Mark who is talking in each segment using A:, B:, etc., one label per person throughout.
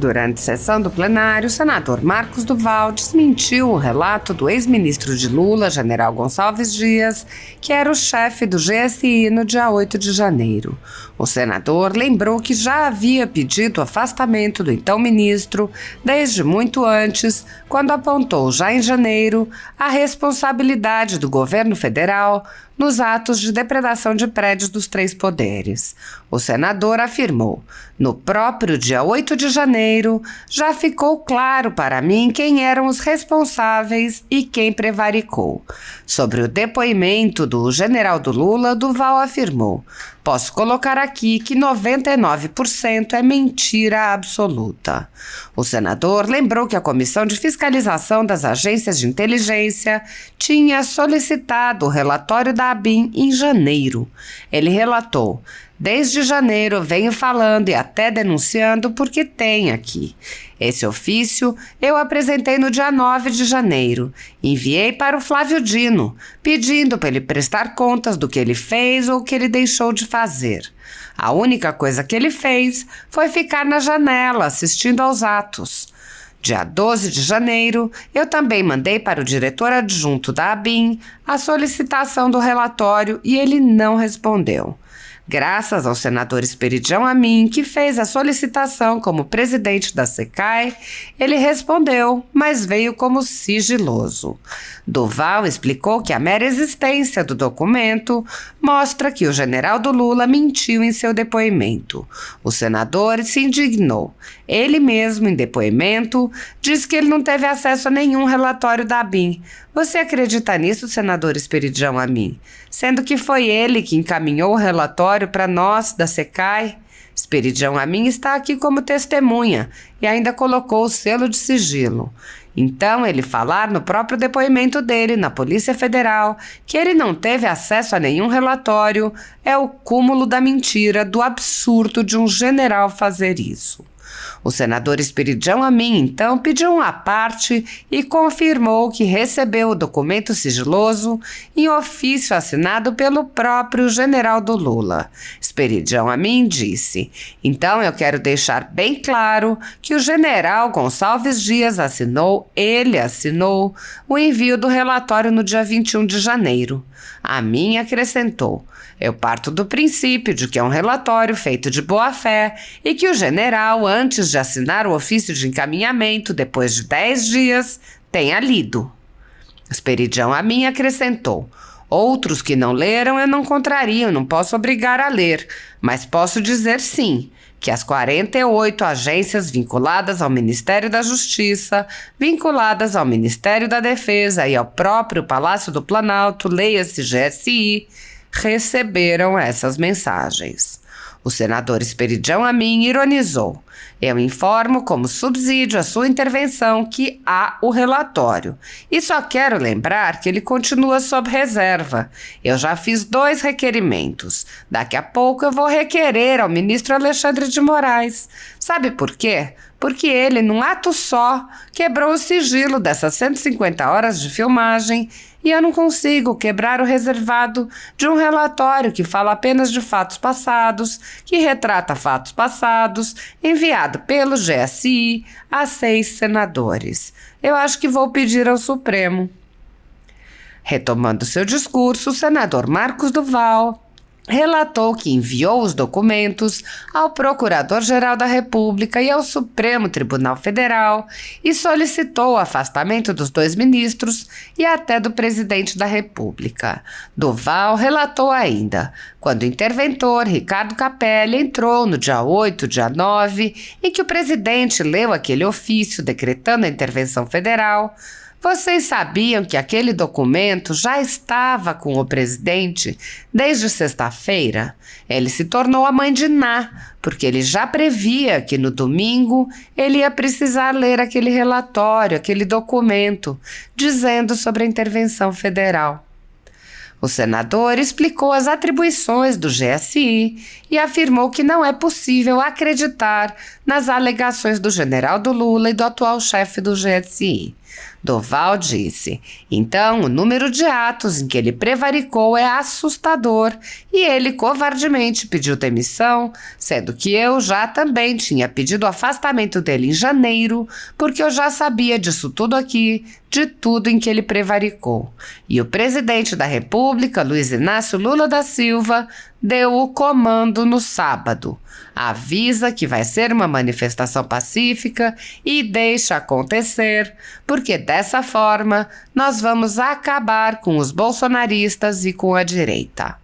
A: Durante sessão do plenário, o senador Marcos Duval desmentiu o relato do ex-ministro de Lula, general Gonçalves Dias, que era o chefe do GSI no dia 8 de janeiro. O senador lembrou que já havia pedido o afastamento do então ministro desde muito antes, quando apontou já em janeiro a responsabilidade do governo federal nos atos de depredação de prédios dos três poderes. O senador afirmou: no próprio dia 8 de janeiro, já ficou claro para mim quem eram os responsáveis e quem prevaricou. Sobre o depoimento do general do Lula, Duval afirmou: posso colocar aqui que 99% é mentira absoluta. O senador lembrou que a Comissão de Fiscalização das Agências de Inteligência tinha solicitado o relatório da ABIN em janeiro. Ele relatou: desde janeiro venho falando e até denunciando porque tem aqui. Esse ofício eu apresentei no dia 9 de janeiro. Enviei para o Flávio Dino, pedindo para ele prestar contas do que ele fez ou o que ele deixou de fazer. A única coisa que ele fez foi ficar na janela assistindo aos atos. Dia 12 de janeiro, eu também mandei para o diretor adjunto da ABIN a solicitação do relatório e ele não respondeu. Graças ao senador Esperidião Amin, que fez a solicitação como presidente da SECAI, ele respondeu, mas veio como sigiloso. Duval explicou que a mera existência do documento mostra que o general do Lula mentiu em seu depoimento. O senador se indignou. Ele mesmo, em depoimento, diz que ele não teve acesso a nenhum relatório da ABIN. Você acredita nisso, senador Esperidião Amin? Sendo que foi ele que encaminhou o relatório para nós, da SECAI? Esperidião Amin está aqui como testemunha e ainda colocou o selo de sigilo. Então, ele falar no próprio depoimento dele na Polícia Federal que ele não teve acesso a nenhum relatório é o cúmulo da mentira, do absurdo de um general fazer isso. O senador Esperidião Amin, então, pediu uma parte e confirmou que recebeu o documento sigiloso em ofício assinado pelo próprio general do Lula. Esperidião Amin disse: então eu quero deixar bem claro que o general Gonçalves Dias assinou o envio do relatório no dia 21 de janeiro. Amin acrescentou: eu parto do princípio de que é um relatório feito de boa-fé e que o general, antes de assinar o ofício de encaminhamento, depois de 10 dias, tenha lido. Esperidião Amin acrescentou: outros que não leram eu não contrario, não posso obrigar a ler, mas posso dizer sim, que as 48 agências vinculadas ao Ministério da Justiça, vinculadas ao Ministério da Defesa e ao próprio Palácio do Planalto, leia-se GSI, receberam essas mensagens. O senador Esperidião Amin ironizou: eu informo como subsídio à sua intervenção que há o relatório. E só quero lembrar que ele continua sob reserva. Eu já fiz 2 requerimentos. Daqui a pouco eu vou requerer ao ministro Alexandre de Moraes. Sabe por quê? Porque ele, num ato só, quebrou o sigilo dessas 150 horas de filmagem e eu não consigo quebrar o reservado de um relatório que fala apenas de fatos passados, que retrata fatos passados, enviado pelo GSI a 6 senadores. Eu acho que vou pedir ao Supremo. Retomando seu discurso, o senador Marcos Duval relatou que enviou os documentos ao Procurador-Geral da República e ao Supremo Tribunal Federal e solicitou o afastamento dos 2 ministros e até do presidente da República. Duval relatou ainda: quando o interventor Ricardo Capelli entrou no dia 8, dia 9, em que o presidente leu aquele ofício decretando a intervenção federal, vocês sabiam que aquele documento já estava com o presidente desde sexta-feira? Ele se tornou a mãe de Ná, porque ele já previa que no domingo ele ia precisar ler aquele relatório, aquele documento, dizendo sobre a intervenção federal. O senador explicou as atribuições do GSI e afirmou que não é possível acreditar nas alegações do general do Lula e do atual chefe do GSI. Doval disse: então o número de atos em que ele prevaricou é assustador e ele covardemente pediu demissão, sendo que eu já também tinha pedido o afastamento dele em janeiro, porque eu já sabia disso tudo aqui, de tudo em que ele prevaricou. E o presidente da República, Luiz Inácio Lula da Silva, deu o comando no sábado. Avisa que vai ser uma manifestação pacífica e deixa acontecer, porque dessa forma nós vamos acabar com os bolsonaristas e com a direita.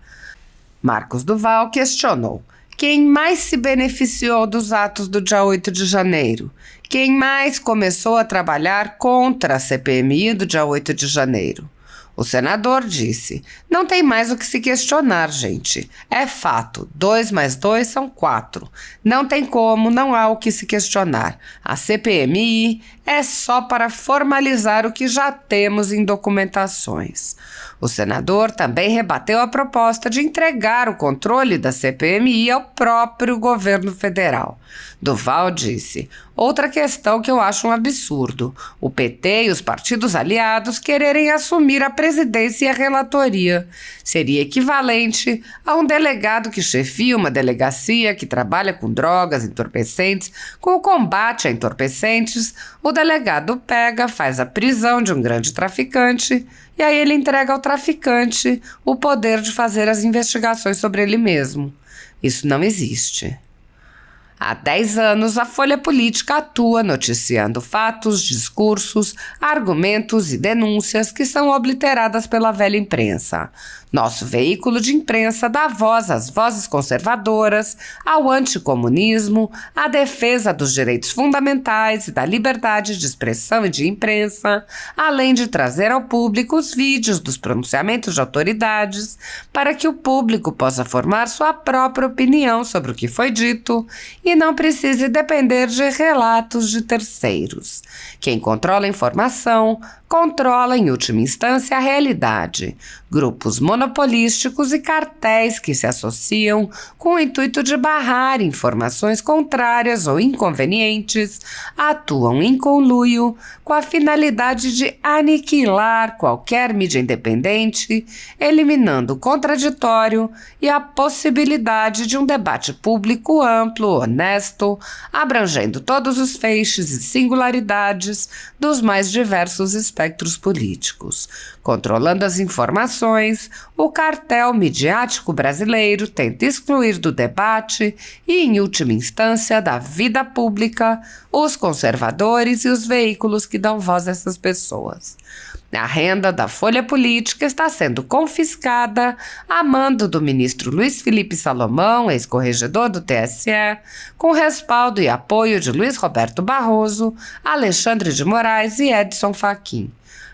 A: Marcos Duval questionou: quem mais se beneficiou dos atos do dia 8 de janeiro? Quem mais começou a trabalhar contra a CPMI do dia 8 de janeiro? O senador disse: não tem mais o que se questionar, gente. É fato, 2 mais 2 são 4. Não tem como, não há o que se questionar. A CPMI é só para formalizar o que já temos em documentações. O senador também rebateu a proposta de entregar o controle da CPMI ao próprio governo federal. Duval disse: outra questão que eu acho um absurdo, o PT e os partidos aliados quererem assumir a presidência e a relatoria. Seria equivalente a um delegado que chefia uma delegacia que trabalha com drogas, entorpecentes, com o combate a entorpecentes. O delegado pega, faz a prisão de um grande traficante e aí ele entrega ao traficante o poder de fazer as investigações sobre ele mesmo. Isso não existe. Há 10 anos, a Folha Política atua noticiando fatos, discursos, argumentos e denúncias que são obliteradas pela velha imprensa. Nosso veículo de imprensa dá voz às vozes conservadoras, ao anticomunismo, à defesa dos direitos fundamentais e da liberdade de expressão e de imprensa, além de trazer ao público os vídeos dos pronunciamentos de autoridades para que o público possa formar sua própria opinião sobre o que foi dito e não precise depender de relatos de terceiros. Quem controla a informação, controla em última instância a realidade. Grupos monopolísticos e cartéis que se associam com o intuito de barrar informações contrárias ou inconvenientes atuam em conluio com a finalidade de aniquilar qualquer mídia independente, eliminando o contraditório e a possibilidade de um debate público amplo, honesto, abrangendo todos os feixes e singularidades dos mais diversos espectros políticos. Controlando as informações, o cartel midiático brasileiro tenta excluir do debate e, em última instância, da vida pública, os conservadores e os veículos que dão voz a essas pessoas. A renda da Folha Política está sendo confiscada a mando do ministro Luiz Felipe Salomão, ex-corregedor do TSE, com respaldo e apoio de Luiz Roberto Barroso, Alexandre de Moraes e Edson Fachin.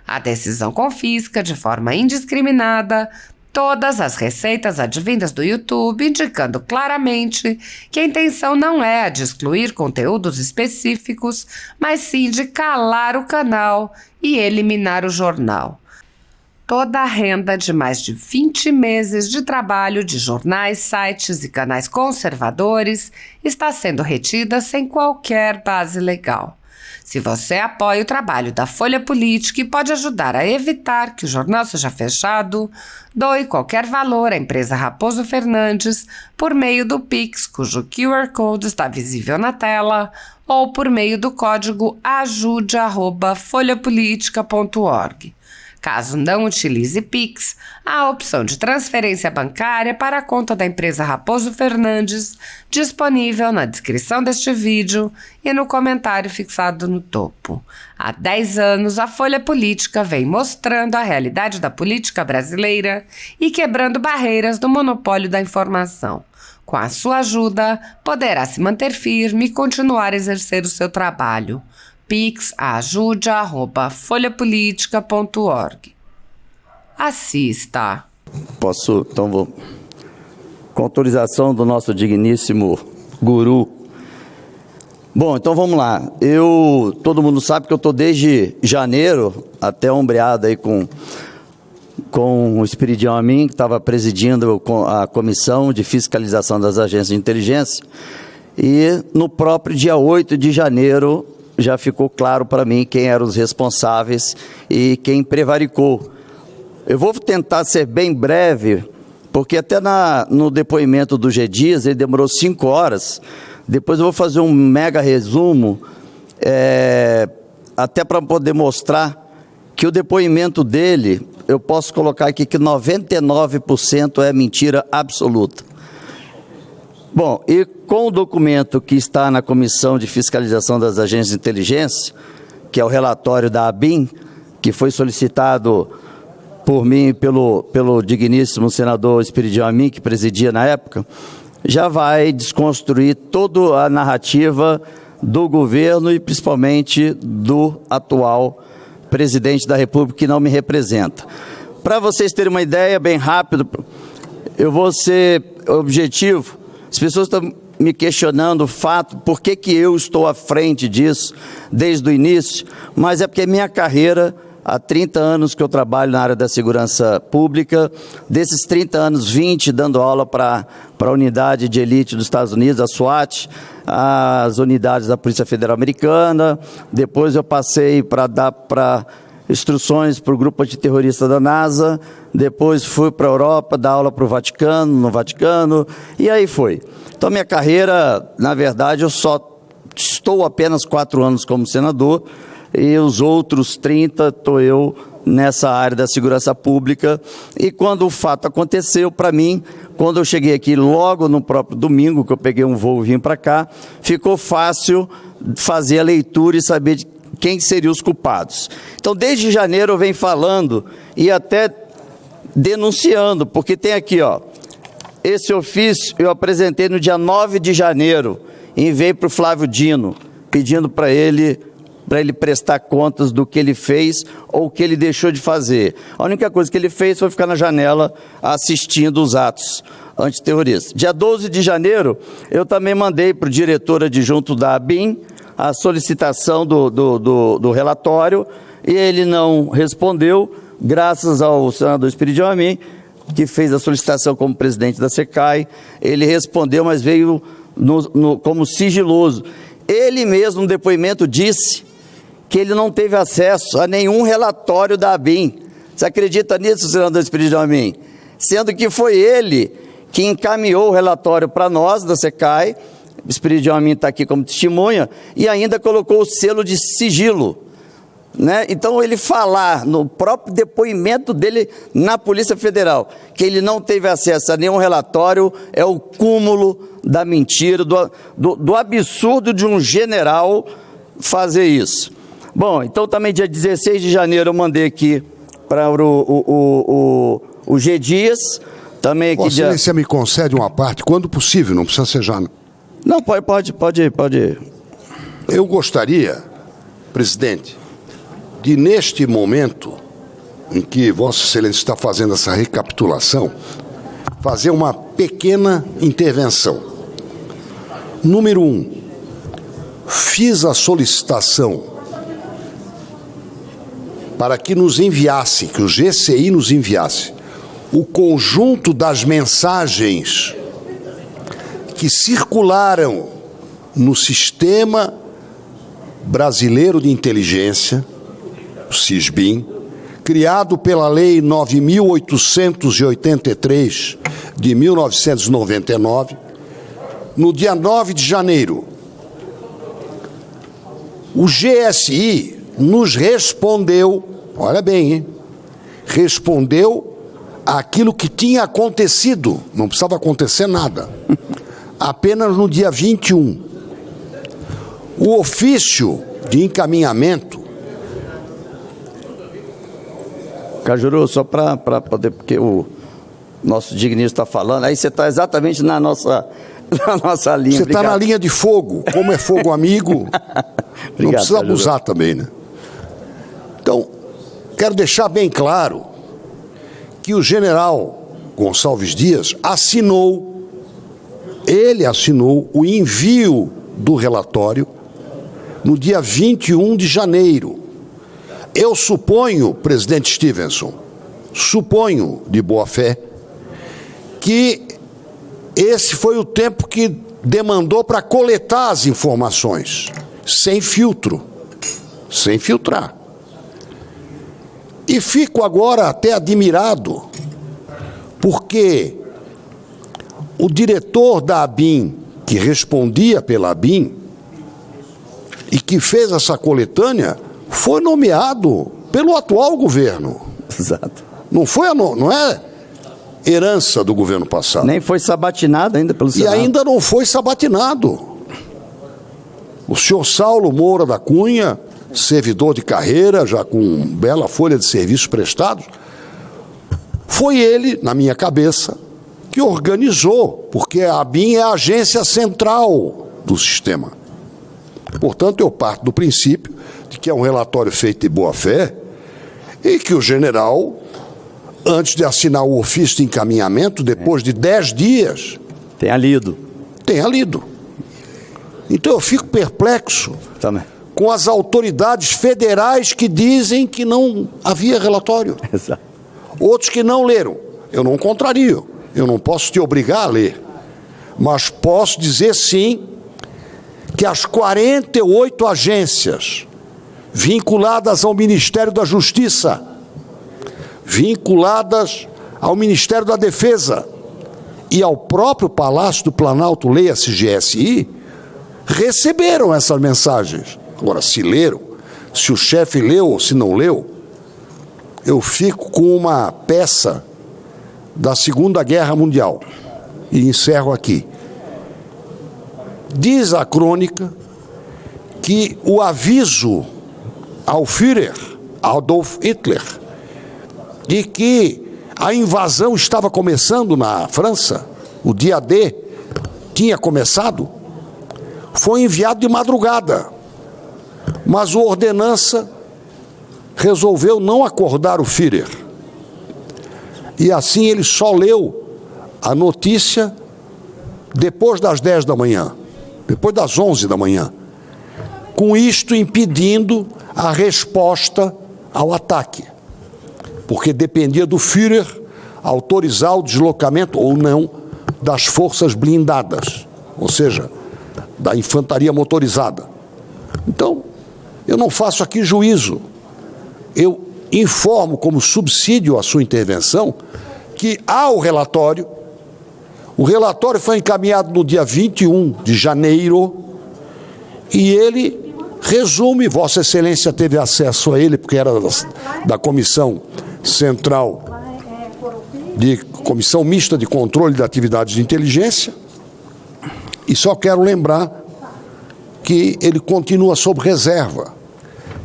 A: A decisão confisca, de forma indiscriminada, todas as receitas advindas do YouTube, indicando claramente que a intenção não é a de excluir conteúdos específicos, mas sim de calar o canal e eliminar o jornal. Toda a renda de mais de 20 meses de trabalho de jornais, sites e canais conservadores está sendo retida sem qualquer base legal. Se você apoia o trabalho da Folha Política e pode ajudar a evitar que o jornal seja fechado, doe qualquer valor à empresa Raposo Fernandes por meio do Pix, cujo QR Code está visível na tela, ou por meio do código ajude@folhapolitica.org. Caso não utilize Pix, há a opção de transferência bancária para a conta da empresa Raposo Fernandes, disponível na descrição deste vídeo e no comentário fixado no topo. Há 10 anos, a Folha Política vem mostrando a realidade da política brasileira e quebrando barreiras do monopólio da informação. Com a sua ajuda, poderá se manter firme e continuar a exercer o seu trabalho. pix@folhapolitica.org. Assista.
B: Posso, então vou. Com autorização do nosso digníssimo guru. Bom, então vamos lá. Todo mundo sabe que eu estou desde janeiro até ombreado aí com o Espiridião Amin, que estava presidindo a Comissão de Fiscalização das Agências de Inteligência, e no próprio dia 8 de janeiro já ficou claro para mim quem eram os responsáveis e quem prevaricou. Eu vou tentar ser bem breve, porque até no depoimento do G. Dias, ele demorou 5 horas. Depois eu vou fazer um mega resumo, até para poder mostrar que o depoimento dele, eu posso colocar aqui que 99% é mentira absoluta. Bom, e com o documento que está na Comissão de Fiscalização das Agências de Inteligência, que é o relatório da ABIN, que foi solicitado por mim e pelo digníssimo senador Espiridião Amin, que presidia na época, já vai desconstruir toda a narrativa do governo e principalmente do atual presidente da República, que não me representa. Para vocês terem uma ideia, bem rápido, eu vou ser objetivo. As pessoas estão me questionando o fato, por que eu estou à frente disso desde o início, mas é porque minha carreira, há 30 anos que eu trabalho na área da segurança pública, desses 30 anos, 20 dando aula para a unidade de elite dos Estados Unidos, a SWAT, as unidades da Polícia Federal Americana, depois eu passei para dar instruções para o grupo antiterrorista da NASA, depois fui para a Europa, dar aula para o Vaticano, no Vaticano, e aí foi. Então minha carreira, na verdade, eu só estou apenas 4 anos como senador, e os outros 30 estou eu nessa área da segurança pública. E quando o fato aconteceu, para mim, quando eu cheguei aqui logo no próprio domingo, que eu peguei um voo e vim para cá, ficou fácil fazer a leitura e saber de quem seriam os culpados. Então, desde janeiro eu venho falando e até denunciando, porque tem aqui, ó, esse ofício eu apresentei no dia 9 de janeiro, enviei para o Flávio Dino, pedindo para ele prestar contas do que ele fez ou o que ele deixou de fazer. A única coisa que ele fez foi ficar na janela assistindo os atos antiterroristas. Dia 12 de janeiro, eu também mandei para o diretor adjunto da ABIN a solicitação do relatório, e ele não respondeu, graças ao senador Espiridião Amin, que fez a solicitação como presidente da SECAI. Ele respondeu, mas veio como sigiloso. Ele mesmo, no depoimento, disse que ele não teve acesso a nenhum relatório da ABIN. Você acredita nisso, senador Espiridião Amin? Sendo que foi ele que encaminhou o relatório para nós, da SECAI, o Espiridião Amin está aqui como testemunha, e ainda colocou o selo de sigilo, né? Então, ele falar no próprio depoimento dele na Polícia Federal que ele não teve acesso a nenhum relatório é o cúmulo da mentira, do absurdo de um general fazer isso. Bom, então também dia 16 de janeiro eu mandei aqui para o G. Dias, também aqui...
C: Vossa Excelência me concede uma parte, quando possível, não precisa ser já.
B: Não, pode.
C: Eu gostaria, presidente, de neste momento em que Vossa Excelência está fazendo essa recapitulação, fazer uma pequena intervenção. Número 1, fiz a solicitação para que nos enviasse, que o GCI nos enviasse, o conjunto das mensagens que circularam no Sistema Brasileiro de Inteligência, o SISBIN, criado pela Lei 9.883 de 1999, no dia 9 de janeiro. O GSI nos respondeu, olha bem, hein? Respondeu aquilo que tinha acontecido, não precisava acontecer nada, apenas no dia 21. O ofício de encaminhamento...
B: Cajuru, só para poder, porque o nosso digníssimo está falando, aí você está exatamente na nossa linha.
C: Você está na linha de fogo, como é fogo amigo, não precisa abusar também, né? Então, quero deixar bem claro que o general Gonçalves Dias assinou o envio do relatório no dia 21 de janeiro. Eu suponho, presidente Stevenson, suponho de boa fé, que esse foi o tempo que demandou para coletar as informações sem filtro, sem filtrar. E fico agora até admirado, porque o diretor da ABIN, que respondia pela ABIN, e que fez essa coletânea, foi nomeado pelo atual governo.
B: Exato.
C: Não é herança do governo passado.
B: Nem foi sabatinado ainda pelo
C: E
B: Senado.
C: ainda não foi sabatinado. O senhor Saulo Moura da Cunha, servidor de carreira, já com bela folha de serviços prestados, foi ele, na minha cabeça, que organizou, porque a ABIN é a agência central do sistema. Portanto, eu parto do princípio de que é um relatório feito de boa-fé e que o general, antes de assinar o ofício de encaminhamento, depois de 10 dias,
B: Tenha lido.
C: tenha lido. Então eu fico perplexo
B: Também.
C: com as autoridades federais que dizem que não havia relatório.
B: Exato.
C: Outros que não leram. Eu não contrario. Eu não posso te obrigar a ler. Mas posso dizer sim que as 48 agências vinculadas ao Ministério da Justiça, vinculadas ao Ministério da Defesa e ao próprio Palácio do Planalto, leia-se GSI, receberam essas mensagens. Agora, se leram, se o chefe leu ou se não leu, eu fico com uma peça da Segunda Guerra Mundial e encerro aqui. Diz a crônica que o aviso ao Führer, Adolf Hitler, de que a invasão estava começando na França, o dia D tinha começado, foi enviado de madrugada. Mas o ordenança resolveu não acordar o Führer. E assim ele só leu a notícia depois das 10 da manhã, depois das 11 da manhã, com isto impedindo a resposta ao ataque, porque dependia do Führer autorizar o deslocamento ou não das forças blindadas, ou seja, da infantaria motorizada. Então, eu não faço aqui juízo, eu informo como subsídio à sua intervenção que há o relatório foi encaminhado no dia 21 de janeiro e ele resume, Vossa Excelência teve acesso a ele porque era da Comissão Central, Comissão Mista de Controle de Atividades de Inteligência, e só quero lembrar que ele continua sob reserva.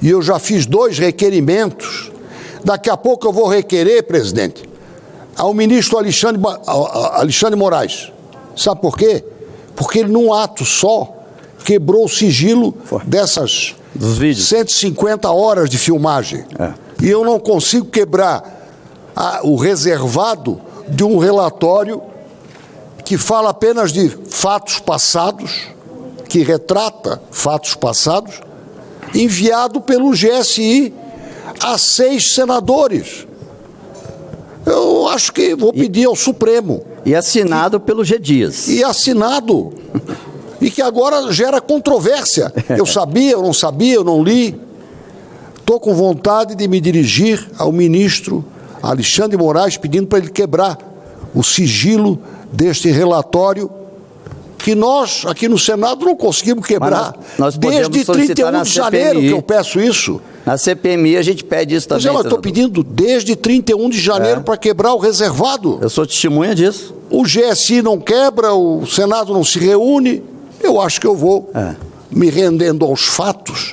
C: E eu já fiz 2 requerimentos. Daqui a pouco eu vou requerer, presidente, ao ministro Alexandre Moraes. Sabe por quê? Porque ele, num ato só, quebrou o sigilo dessas
B: dos vídeos.
C: 150 horas de filmagem. E eu não consigo quebrar o reservado de um relatório que fala apenas de fatos passados, que retrata fatos passados, enviado pelo GSI a 6 senadores. Eu acho que vou pedir ao Supremo.
B: E assinado pelo G. Dias.
C: E assinado. E que agora gera controvérsia. Eu sabia, eu não sabia, eu não li. Estou com vontade de me dirigir ao ministro Alexandre Moraes pedindo para ele quebrar o sigilo deste relatório que nós, aqui no Senado, não conseguimos quebrar.
B: Nós
C: desde 31 de janeiro que eu peço isso.
B: Na CPMI a gente pede isso também.
C: Mas eu estou pedindo desde 31 de janeiro para quebrar o reservado.
B: Eu sou testemunha disso.
C: O GSI não quebra, o Senado não se reúne. Eu acho que eu vou, me rendendo aos fatos,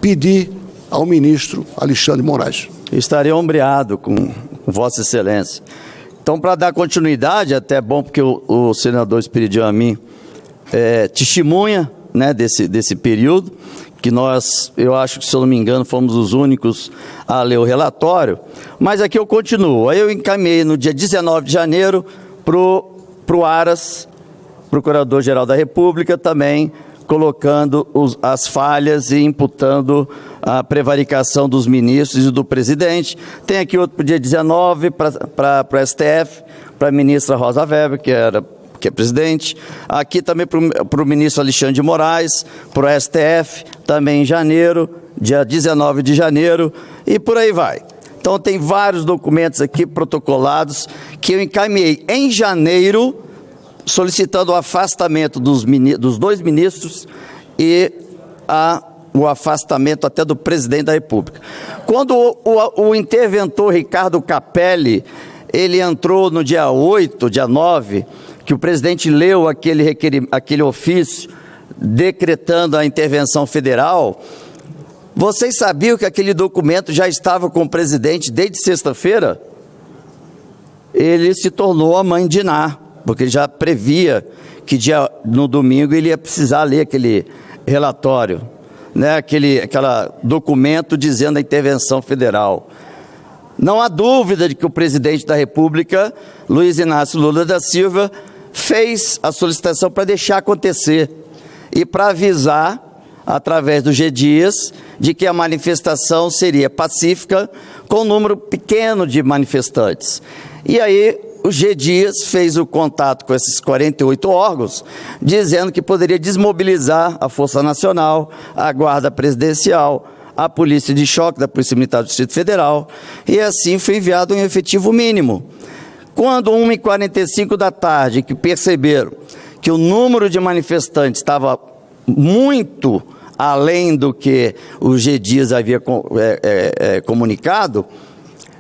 C: pedir ao ministro Alexandre Moraes.
B: Estarei ombreado com Vossa Excelência. Então, para dar continuidade, até é bom porque o senador Espiridião Amin testemunha, né, desse período, que nós, eu acho que, se eu não me engano, fomos os únicos a ler o relatório, mas aqui eu continuo. Aí eu encaminhei no dia 19 de janeiro para o Aras, Procurador-Geral da República, também colocando as falhas e imputando a prevaricação dos ministros e do presidente. Tem aqui outro para o dia 19 para o STF, para a ministra Rosa Weber, que era que é presidente, aqui também para o ministro Alexandre de Moraes, para o STF, também em janeiro, dia 19 de janeiro, e por aí vai. Então tem vários documentos aqui protocolados que eu encaminhei em janeiro, solicitando o afastamento dos dois ministros e o afastamento até do presidente da República. Quando o interventor Ricardo Capelli, ele entrou no dia 8, dia 9, que o presidente leu aquele ofício decretando a intervenção federal, vocês sabiam que aquele documento já estava com o presidente desde sexta-feira? Ele se tornou a mãe de Ná, porque ele já previa que no domingo ele ia precisar ler aquele relatório, né? Aquele documento dizendo a intervenção federal. Não há dúvida de que o presidente da República, Luiz Inácio Lula da Silva, fez a solicitação para deixar acontecer e para avisar, através do G. Dias, de que a manifestação seria pacífica, com um número pequeno de manifestantes. E aí o G. Dias fez o contato com esses 48 órgãos, dizendo que poderia desmobilizar a Força Nacional, a Guarda Presidencial, a Polícia de Choque da Polícia Militar do Distrito Federal, e assim foi enviado um efetivo mínimo. Quando 1h45 da tarde, que perceberam que o número de manifestantes estava muito além do que o G. Dias havia comunicado,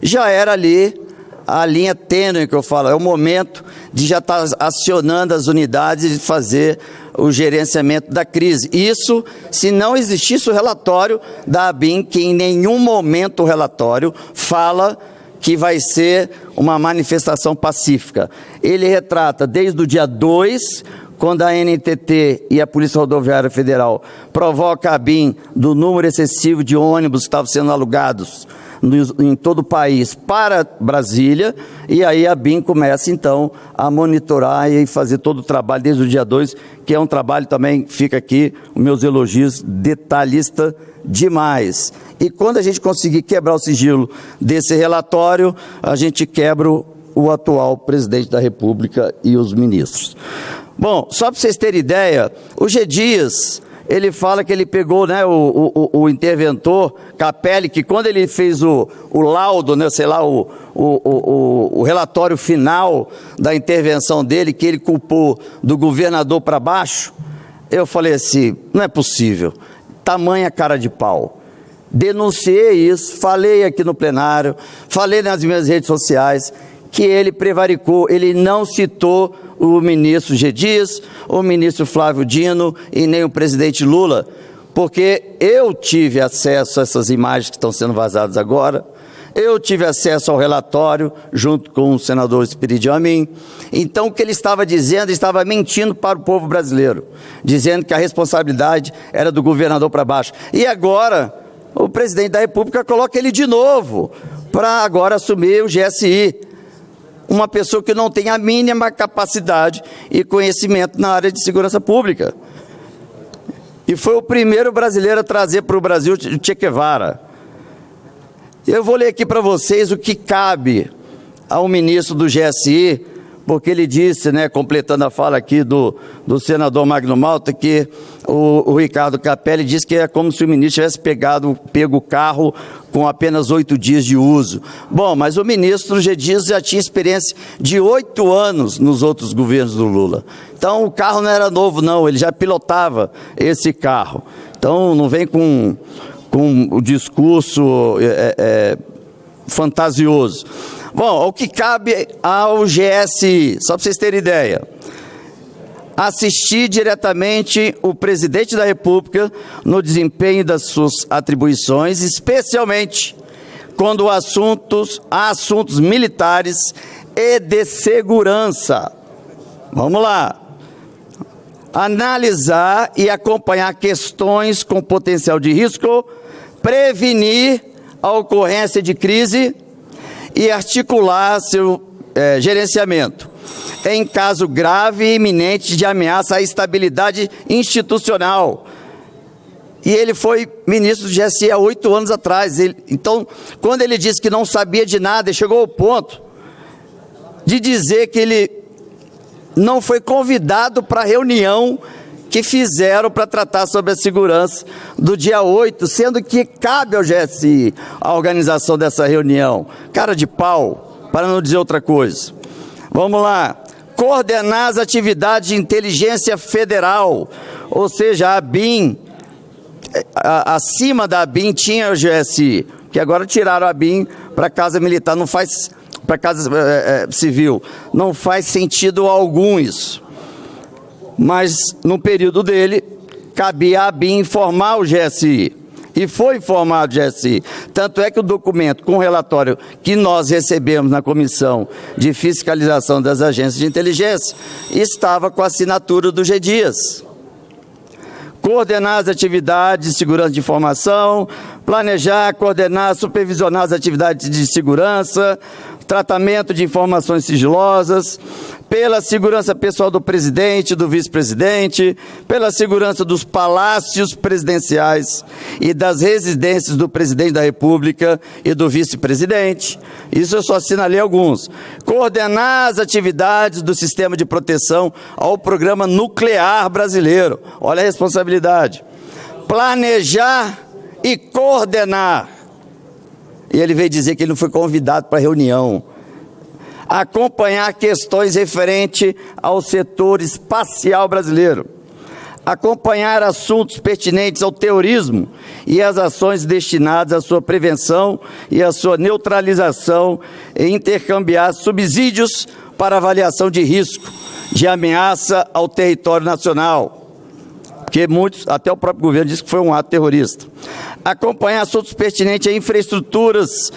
B: já era ali a linha tênue que eu falo, é o momento de já estar acionando as unidades e fazer o gerenciamento da crise. Isso se não existisse o relatório da ABIN, que em nenhum momento o relatório fala que vai ser uma manifestação pacífica. Ele retrata desde o dia 2, quando a NTT e a Polícia Rodoviária Federal provoca a ABIN do número excessivo de ônibus que estavam sendo alugados em todo o país para Brasília, e aí a ABIN começa então a monitorar e fazer todo o trabalho desde o dia 2, que é um trabalho também, fica aqui os meus elogios, detalhista demais. E quando a gente conseguir quebrar o sigilo desse relatório, a gente quebra o atual presidente da República e os ministros. Bom, só para vocês terem ideia, o G. Dias, ele fala que ele pegou, né, o interventor Capelli, que quando ele fez o laudo, né, sei lá, o relatório final da intervenção dele, que ele culpou do governador para baixo, eu falei assim, não é possível, tamanha cara de pau. Denunciei isso, falei aqui no plenário, falei nas minhas redes sociais, que ele prevaricou, ele não citou o ministro G. Dias, o ministro Flávio Dino e nem o presidente Lula, porque eu tive acesso a essas imagens que estão sendo vazadas agora, eu tive acesso ao relatório junto com o senador Espírito Amin. Então o que ele estava dizendo, ele estava mentindo para o povo brasileiro, dizendo que a responsabilidade era do governador para baixo. E agora o presidente da República coloca ele de novo para agora assumir o GSI. Uma pessoa que não tem a mínima capacidade e conhecimento na área de segurança pública. E foi o primeiro brasileiro a trazer para o Brasil o Che Guevara. Eu vou ler aqui para vocês o que cabe ao ministro do GSI, porque ele disse, né, completando a fala aqui do senador Magno Malta, que o Ricardo Capelli disse que é como se o ministro tivesse pego o carro com apenas 8 dias de uso. Bom, mas o ministro G. Dias já tinha experiência de 8 anos nos outros governos do Lula. Então o carro não era novo não, ele já pilotava esse carro. Então não vem com o discurso fantasioso. Bom, o que cabe ao GSI, só para vocês terem ideia, assistir diretamente o presidente da República no desempenho das suas atribuições, especialmente quando há assuntos militares e de segurança. Vamos lá. Analisar e acompanhar questões com potencial de risco, prevenir a ocorrência de crise e articular seu gerenciamento em caso grave e iminente de ameaça à estabilidade institucional. E ele foi ministro do GSI há 8 anos atrás. Então, quando ele disse que não sabia de nada, chegou ao ponto de dizer que ele não foi convidado para a reunião que fizeram para tratar sobre a segurança do dia 8, sendo que cabe ao GSI a organização dessa reunião. Cara de pau, para não dizer outra coisa. Vamos lá. Coordenar as atividades de inteligência federal, ou seja, a ABIN, acima da ABIN tinha o GSI, que agora tiraram a ABIN para a Casa Militar, não faz, para a Casa Civil, não faz sentido algum isso. Mas no período dele, cabia a ABIN informar o GSI, e foi informado o GSI. Tanto é que o documento com o relatório que nós recebemos na Comissão de Fiscalização das Agências de Inteligência estava com a assinatura do G. Dias. Coordenar as atividades de segurança de informação, planejar, coordenar, supervisionar as atividades de segurança, tratamento de informações sigilosas, pela segurança pessoal do presidente, do vice-presidente, pela segurança dos palácios presidenciais e das residências do presidente da República e do vice-presidente. Isso eu só assinalei alguns. Coordenar as atividades do sistema de proteção ao programa nuclear brasileiro. Olha a responsabilidade. Planejar e coordenar. E ele veio dizer que ele não foi convidado para a reunião. Acompanhar questões referentes ao setor espacial brasileiro. Acompanhar assuntos pertinentes ao terrorismo e as ações destinadas à sua prevenção e à sua neutralização e intercambiar subsídios para avaliação de risco, de ameaça ao território nacional. Porque muitos, até o próprio governo disse que foi um ato terrorista. Acompanhar assuntos pertinentes a infraestruturas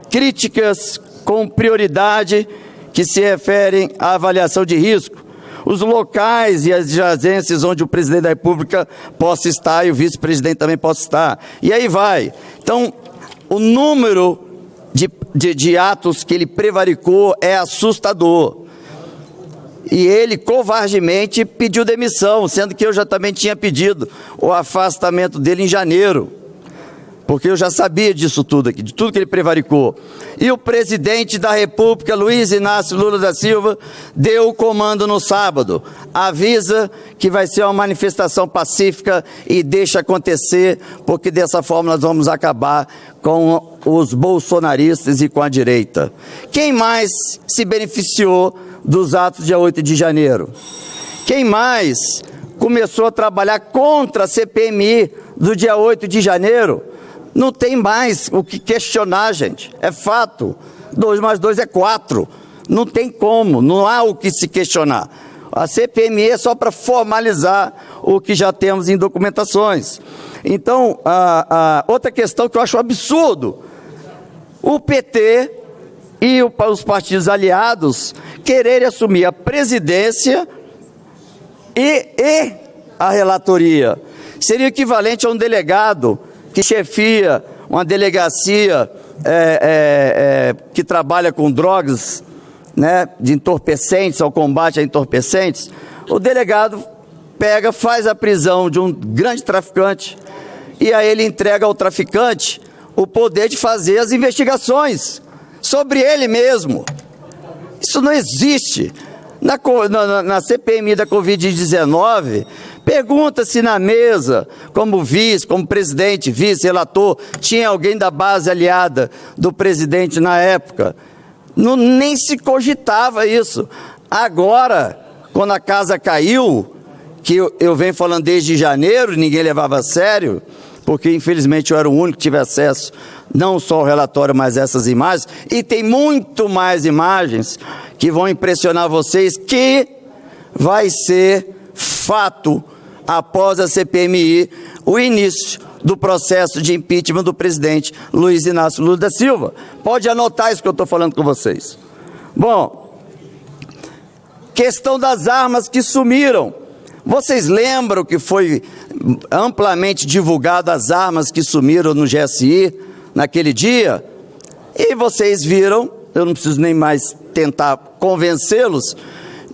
B: críticas com prioridade que se referem à avaliação de risco, os locais e as agências onde o presidente da República possa estar e o vice-presidente também possa estar. E aí vai. Então, o número de atos que ele prevaricou é assustador. E ele covardemente pediu demissão, sendo que eu já também tinha pedido o afastamento dele em janeiro, porque eu já sabia disso tudo aqui, de tudo que ele prevaricou. E o presidente da República, Luiz Inácio Lula da Silva, deu o comando no sábado. Avisa que vai ser uma manifestação pacífica e deixa acontecer, porque dessa forma nós vamos acabar com os bolsonaristas e com a direita. Quem mais se beneficiou dos atos dia 8 de janeiro? Quem mais começou a trabalhar contra a CPMI do dia 8 de janeiro? Não tem mais o que questionar, gente. É fato. 2 mais 2 é 4. Não tem como, não há o que se questionar. A CPMI é só para formalizar o que já temos em documentações. Então, outra questão que eu acho absurdo, o PT e os partidos aliados quererem assumir a presidência e a relatoria. Seria equivalente a um delegado que chefia uma delegacia que trabalha com drogas, né, de entorpecentes, ao combate a entorpecentes. O delegado pega, faz a prisão de um grande traficante e aí ele entrega ao traficante o poder de fazer as investigações sobre ele mesmo. Isso não existe. Na CPMI da Covid-19, pergunta-se na mesa, como vice, como presidente, vice, relator, tinha alguém da base aliada do presidente na época. Nem se cogitava isso. Agora, quando a casa caiu, que eu venho falando desde janeiro, ninguém levava a sério, porque infelizmente eu era o único que tive acesso, não só ao relatório, mas essas imagens, e tem muito mais imagens que vão impressionar vocês, que vai ser fato, após a CPMI, o início do processo de impeachment do presidente Luiz Inácio Lula da Silva. Pode anotar isso que eu estou falando com vocês. Bom, questão das armas que sumiram. Vocês lembram que foi amplamente divulgado as armas que sumiram no GSI naquele dia? E vocês viram, eu não preciso nem mais tentar convencê-los,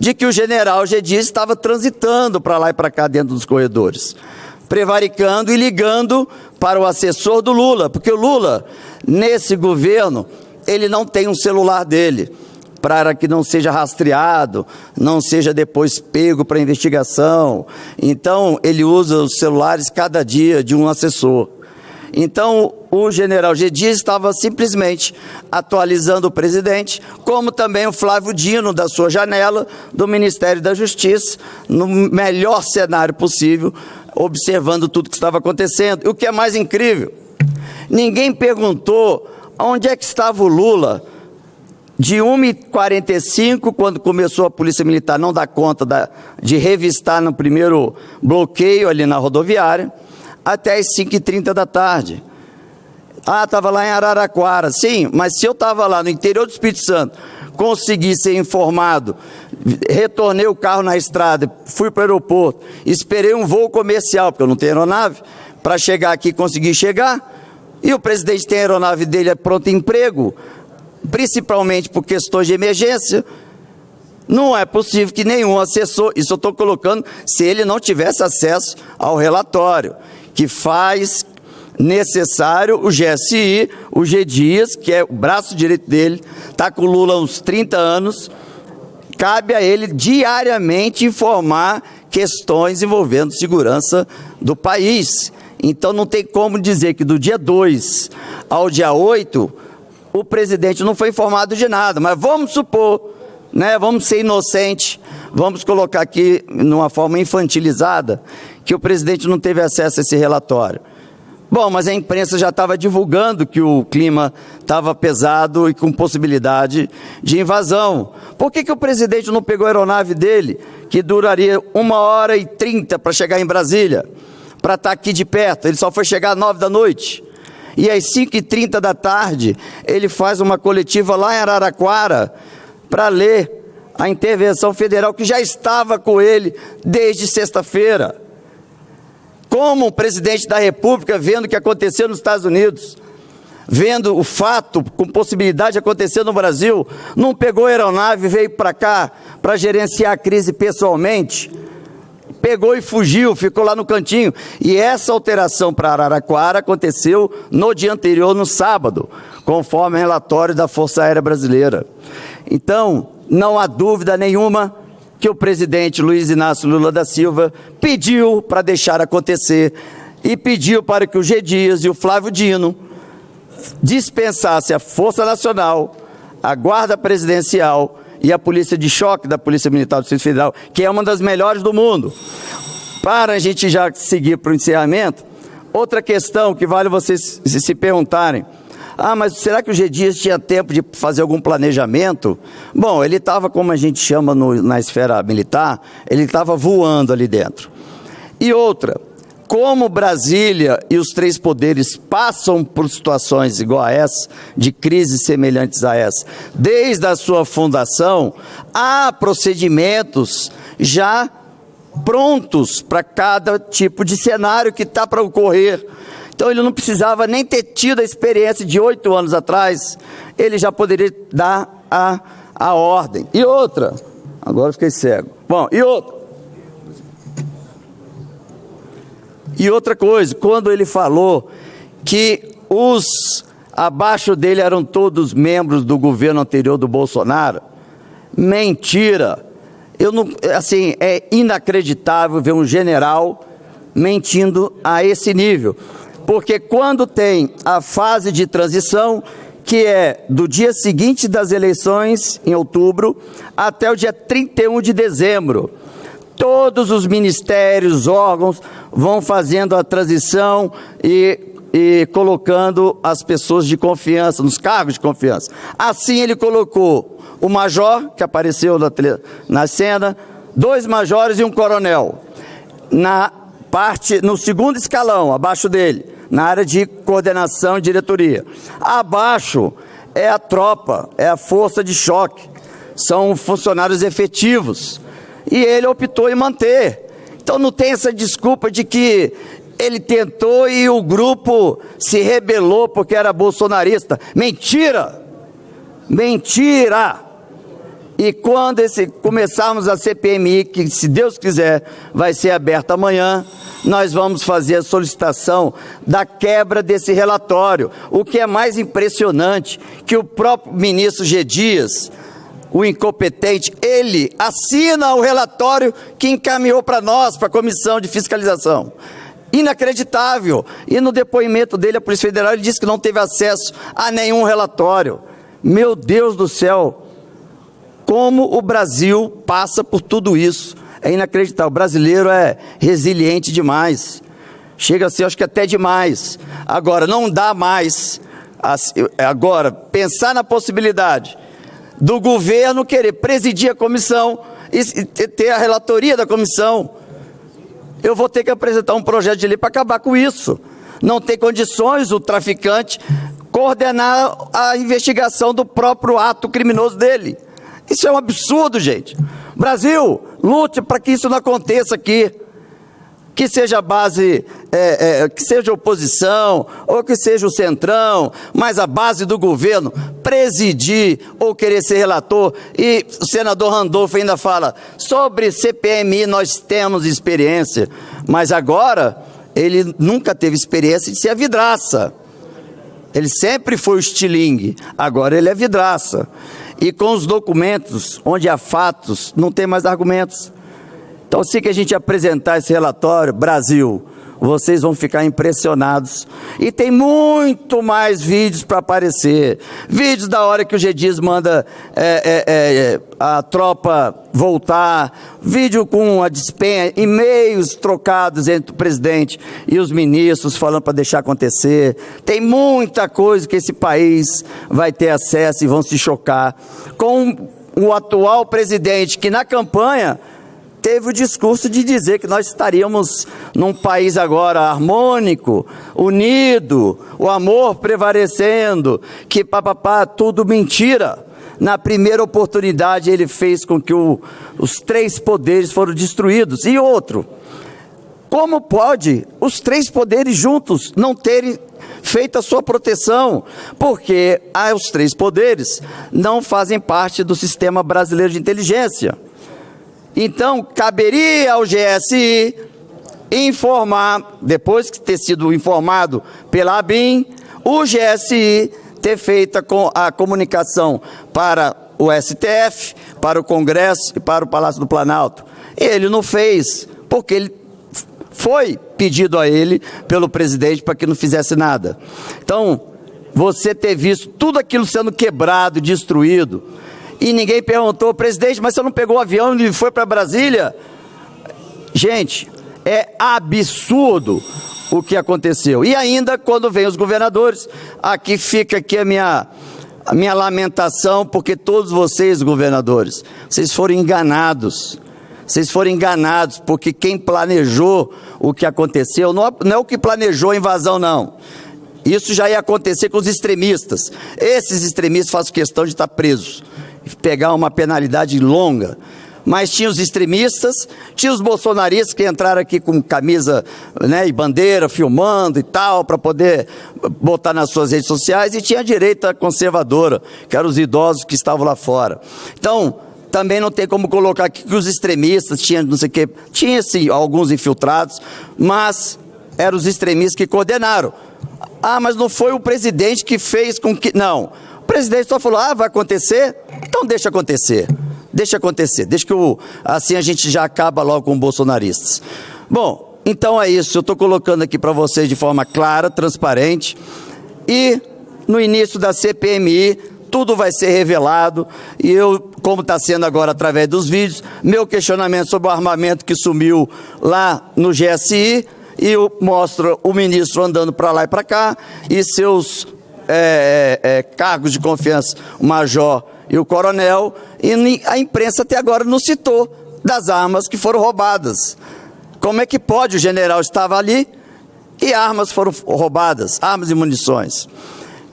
B: de que o general G. Dias estava transitando para lá e para cá dentro dos corredores, prevaricando e ligando para o assessor do Lula, porque o Lula, nesse governo, ele não tem um celular dele, para que não seja rastreado, não seja depois pego para investigação. Então, ele usa os celulares cada dia de um assessor. Então, o general G. Dias estava simplesmente atualizando o presidente, como também o Flávio Dino, da sua janela, do Ministério da Justiça, no melhor cenário possível, observando tudo que estava acontecendo. E o que é mais incrível, ninguém perguntou onde é que estava o Lula de 1h45, quando começou a Polícia Militar não dar conta de revistar no primeiro bloqueio ali na rodoviária, até as 5h30 da tarde. Ah, estava lá em Araraquara. Sim, mas se eu estava lá no interior do Espírito Santo, consegui ser informado, retornei o carro na estrada, fui para o aeroporto, esperei um voo comercial, porque eu não tenho aeronave, para chegar aqui, consegui chegar, e o presidente tem a aeronave dele, é pronto emprego, principalmente por questões de emergência. Não é possível que nenhum assessor, isso eu estou colocando, se ele não tivesse acesso ao relatório, que faz necessário o GSI, o G. Dias, que é o braço direito dele, está com o Lula há uns 30 anos, cabe a ele diariamente informar questões envolvendo segurança do país. Então não tem como dizer que do dia 2 ao dia 8, o presidente não foi informado de nada, mas vamos supor, né, vamos ser inocentes, vamos colocar aqui numa forma infantilizada, que o presidente não teve acesso a esse relatório. Bom, mas a imprensa já estava divulgando que o clima estava pesado e com possibilidade de invasão. Por que o presidente não pegou a aeronave dele, que duraria 1h30 para chegar em Brasília, para estar aqui de perto? Ele só foi chegar às 9 da noite. E às 5h30 da tarde, ele faz uma coletiva lá em Araraquara para ler a intervenção federal que já estava com ele desde sexta-feira. Como o presidente da República, vendo o que aconteceu nos Estados Unidos, vendo o fato com possibilidade de acontecer no Brasil, não pegou a aeronave e veio para cá para gerenciar a crise pessoalmente? Pegou e fugiu, ficou lá no cantinho. E essa alteração para Araraquara aconteceu no dia anterior, no sábado, conforme o relatório da Força Aérea Brasileira. Então, não há dúvida nenhuma que o presidente Luiz Inácio Lula da Silva pediu para deixar acontecer e pediu para que o G. Dias e o Flávio Dino dispensassem a Força Nacional, a Guarda Presidencial e a Polícia de Choque da Polícia Militar do Distrito Federal, que é uma das melhores do mundo. Para a gente já seguir para o encerramento, outra questão que vale vocês se perguntarem: ah, mas será que o G. Dias tinha tempo de fazer algum planejamento? Bom, ele estava, como a gente chama na esfera militar, ele estava voando ali dentro. E outra, como Brasília e os três poderes passam por situações igual a essa, de crises semelhantes a essa, desde a sua fundação, há procedimentos já prontos para cada tipo de cenário que está para ocorrer. Então ele não precisava nem ter tido a experiência de 8 anos atrás, ele já poderia dar a ordem. E outra, agora eu fiquei cego. Bom, e outra coisa, quando ele falou que os abaixo dele eram todos membros do governo anterior do Bolsonaro, mentira. Eu não, assim, é inacreditável ver um general mentindo a esse nível. Porque quando tem a fase de transição, que é do dia seguinte das eleições, em outubro, até o dia 31 de dezembro, todos os ministérios, órgãos, vão fazendo a transição e colocando as pessoas de confiança, nos cargos de confiança. Assim ele colocou o major, que apareceu na cena, 2 majores e um coronel. No segundo escalão, abaixo dele, na área de coordenação e diretoria. Abaixo é a tropa, é a força de choque, são funcionários efetivos. E ele optou em manter. Então não tem essa desculpa de que ele tentou e o grupo se rebelou porque era bolsonarista. Mentira! Mentira! E quando começarmos a CPMI, que se Deus quiser vai ser aberta amanhã, nós vamos fazer a solicitação da quebra desse relatório. O que é mais impressionante, que o próprio ministro G. Dias, o incompetente, ele assina o relatório que encaminhou para nós, para a Comissão de Fiscalização. Inacreditável. E no depoimento dele, a Polícia Federal, ele disse que não teve acesso a nenhum relatório. Meu Deus do céu, como o Brasil passa por tudo isso. É inacreditável. O brasileiro é resiliente demais. Chega a ser, acho que até demais. Agora, não dá mais. Agora, pensar na possibilidade do governo querer presidir a comissão e ter a relatoria da comissão. Eu vou ter que apresentar um projeto de lei para acabar com isso. Não tem condições o traficante coordenar a investigação do próprio ato criminoso dele. Isso é um absurdo, gente. Brasil, lute para que isso não aconteça aqui. Que seja a base, que seja a oposição, ou que seja o centrão, mas a base do governo presidir ou querer ser relator. E o senador Randolfo ainda fala, sobre CPMI nós temos experiência, mas agora ele nunca teve experiência de ser a vidraça. Ele sempre foi o estilingue, agora ele é vidraça. E com os documentos, onde há fatos, não tem mais argumentos. Então, assim que a gente apresentar esse relatório, Brasil, vocês vão ficar impressionados. E tem muito mais vídeos para aparecer. Vídeos da hora que o G-Dias manda a tropa voltar. Vídeo com a despenha, e-mails trocados entre o presidente e os ministros falando para deixar acontecer. Tem muita coisa que esse país vai ter acesso e vão se chocar. Com o atual presidente que na campanha teve o discurso de dizer que nós estaríamos num país agora harmônico, unido, o amor prevalecendo, que papapá, tudo mentira. Na primeira oportunidade ele fez com que os três poderes foram destruídos. E outro, como pode os três poderes juntos não terem feito a sua proteção? Porque os três poderes não fazem parte do sistema brasileiro de inteligência. Então, caberia ao GSI informar, depois de ter sido informado pela ABIN, o GSI ter feito a comunicação para o STF, para o Congresso e para o Palácio do Planalto. Ele não fez, porque ele foi pedido a ele pelo presidente para que não fizesse nada. Então, você ter visto tudo aquilo sendo quebrado, destruído, e ninguém perguntou, presidente, mas você não pegou o avião e foi para Brasília? Gente, é absurdo o que aconteceu. E ainda, quando vem os governadores, aqui fica a minha lamentação, porque todos vocês, governadores, vocês foram enganados. Vocês foram enganados, porque quem planejou o que aconteceu, não é o que planejou a invasão, não. Isso já ia acontecer com os extremistas. Esses extremistas fazem questão de estar presos, pegar uma penalidade longa. Mas tinha os extremistas, tinha os bolsonaristas que entraram aqui com camisa, né, e bandeira, filmando e tal, para poder botar nas suas redes sociais, e tinha a direita conservadora, que eram os idosos que estavam lá fora. Então, também não tem como colocar aqui que os extremistas tinham não sei o quê, tinha sim alguns infiltrados, mas eram os extremistas que coordenaram. Ah, mas não foi o presidente que fez com que... Não, o presidente só falou, vai acontecer? Então deixa acontecer. Deixa acontecer, deixa que assim a gente já acaba logo com bolsonaristas. Bom, então é isso, eu estou colocando aqui para vocês de forma clara, transparente, e no início da CPMI, tudo vai ser revelado, e eu, como está sendo agora através dos vídeos, meu questionamento sobre o armamento que sumiu lá no GSI, e eu mostro o ministro andando para lá e para cá, e seus cargos de confiança, o major e o coronel, e a imprensa até agora não citou das armas que foram roubadas. Como é que pode? O general estava ali e armas foram roubadas, armas e munições.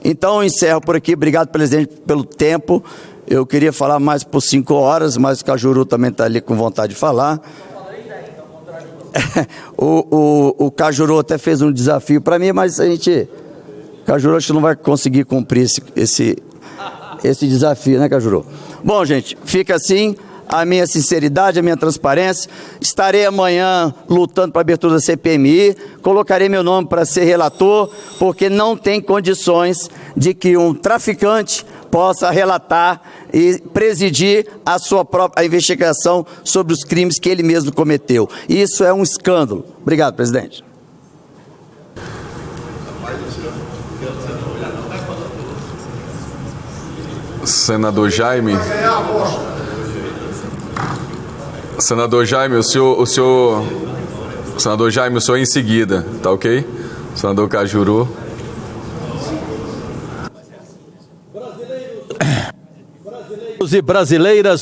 B: Então eu encerro por aqui, obrigado, presidente, pelo tempo. Eu queria falar mais por 5 horas, mas o Cajuru também está ali com vontade de falar. O Cajuru até fez um desafio para mim, mas Cajuru acho que não vai conseguir cumprir esse desafio, né, Cajuru? Bom, gente, fica assim. a minha sinceridade, a minha transparência. Estarei amanhã lutando para a abertura da CPMI, colocarei meu nome para ser relator, porque não tem condições de que um traficante possa relatar e presidir a sua própria investigação sobre os crimes que ele mesmo cometeu. Isso é um escândalo. Obrigado, presidente.
D: Senador Jaime. Senador Jaime, o senhor em seguida, tá ok? Senador Cajuru.
E: E brasileiras